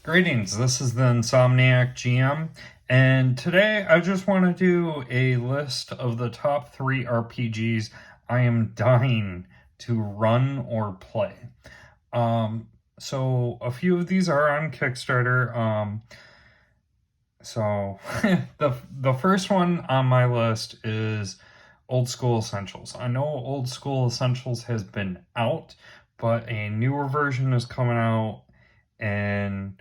Greetings, this is the Insomniac GM, and today I just want to do a list of the top 3 RPGs I am dying to run or play. So a few of these are on Kickstarter. So the first one on my list is Old School Essentials. I know Old School Essentials has been out, but a newer version is coming out, and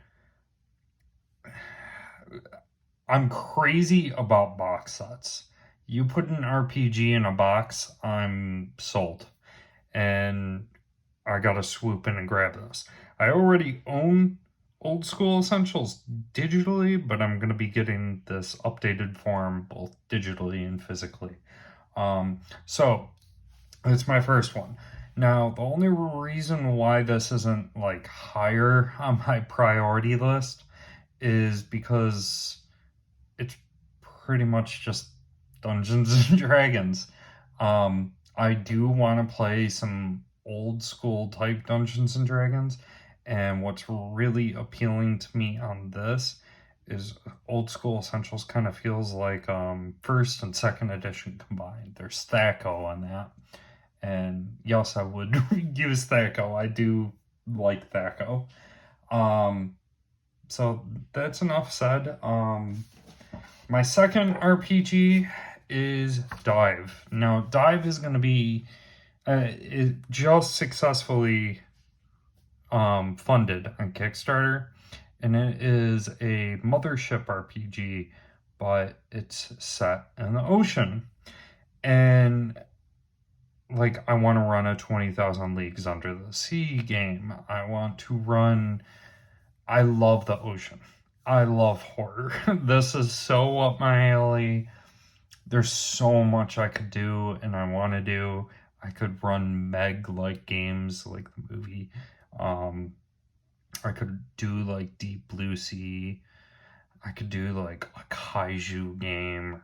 I'm crazy about box sets. You put an RPG in a box, I'm sold. And I gotta swoop in and grab this. I already own Old School Essentials digitally, but I'm gonna be getting this updated form both digitally and physically. So it's my first one. Now, the only reason why this isn't like higher on my priority list is because it's pretty much just Dungeons and Dragons. I do want to play some old school type Dungeons and Dragons, and what's really appealing to me on this is Old School Essentials kind of feels like first and second edition combined. There's Thaco on that, and yes, I would use Thaco. I do like Thaco. So that's enough said. My second RPG is Dive. Now, Dive is going to be it just successfully funded on Kickstarter, and it is a mothership RPG, but it's set in the ocean. And like, I want to run a 20,000 Leagues Under the Sea game. I want to run. I love the ocean. I love horror. This is so up my alley. There's so much I could do and I want to do. I could run Meg-like games like the movie. I could do like Deep Blue Sea. I could do like a kaiju game.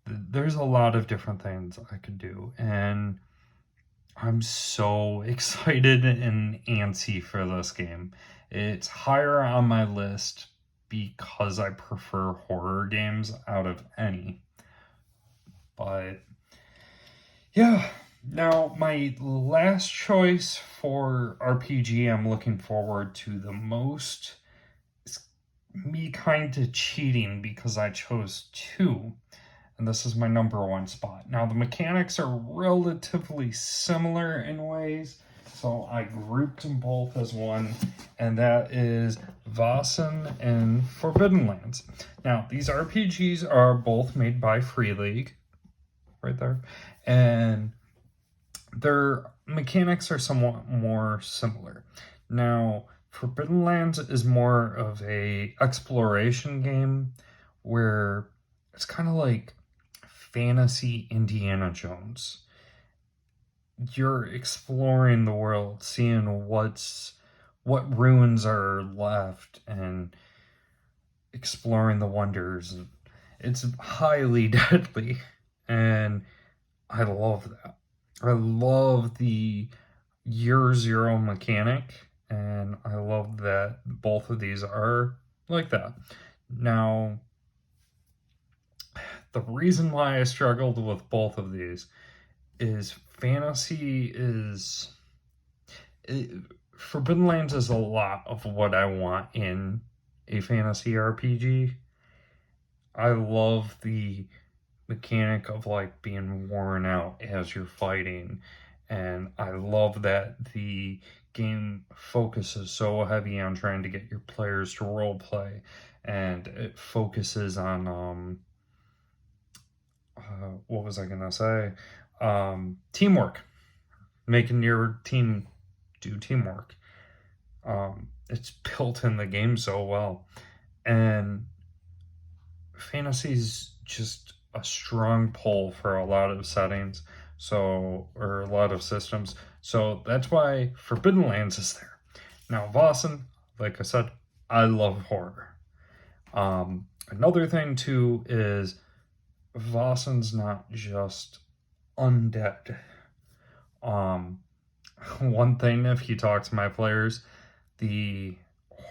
There's a lot of different things I could do. And I'm so excited and antsy for this game. It's higher on my list because I prefer horror games out of any. But yeah, now my last choice for RPG I'm looking forward to the most is me kind of cheating because I chose 2. And this is my number 1 spot. Now, the mechanics are relatively similar in ways, so I grouped them both as one, and that is Vossen and Forbidden Lands. Now, these RPGs are both made by Free League, right there, and their mechanics are somewhat more similar. Now, Forbidden Lands is more of a exploration game where it's kind of like fantasy Indiana Jones. You're exploring the world, seeing what ruins are left, and exploring the wonders. It's highly deadly, and I love that. I love the year zero mechanic, and I love that both of these are like that. Now, the reason why I struggled with both of these is Forbidden Lands is a lot of what I want in a fantasy RPG. I love the mechanic of like being worn out as you're fighting, and I love that the game focuses so heavy on trying to get your players to role play, and it focuses on what was I gonna say? Teamwork, making your team do teamwork. It's built in the game so well, and fantasy's just a strong pull for a lot of settings, or a lot of systems. So that's why Forbidden Lands is there. Now, Vossen, like I said, I love horror. Another thing too is Vossen's not just undead. One thing, if you talk to my players, the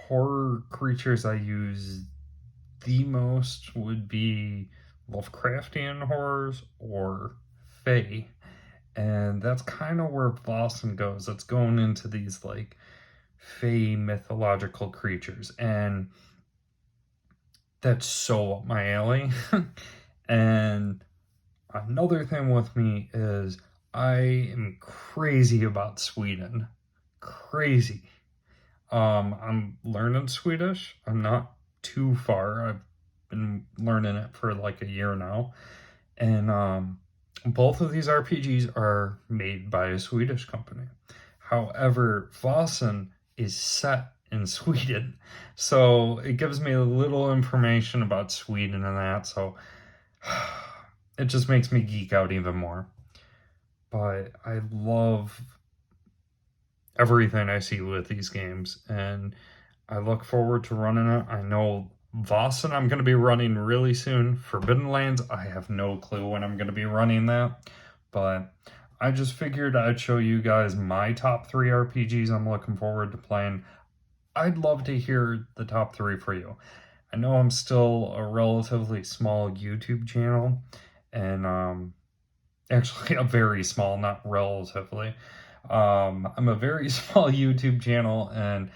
horror creatures I use the most would be Lovecraftian horrors or Fae. And that's kind of where Boston goes. It's going into these like Fae mythological creatures. And that's so up my alley. And another thing with me is I am crazy about Sweden. Crazy. I'm learning Swedish. I'm not too far. I've been learning it for like a year now. And both of these RPGs are made by a Swedish company. However, Vossen is set in Sweden. So it gives me a little information about Sweden and that. So it just makes me geek out even more. But I love everything I see with these games, and I look forward to running it. I know Vossen I'm going to be running really soon. Forbidden Lands, I have no clue when I'm going to be running that, but I just figured I'd show you guys my top 3 RPGs I'm looking forward to playing. I'd love to hear the top 3 for you. I know I'm still a relatively small YouTube channel, and actually a very small, not relatively. I'm a very small YouTube channel, and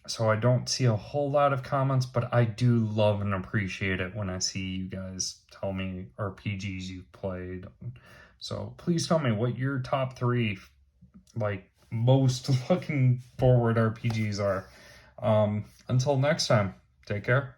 so I don't see a whole lot of comments, but I do love and appreciate it when I see you guys tell me RPGs you've played. So please tell me what your top 3, like, most looking forward RPGs are. Until next time, take care.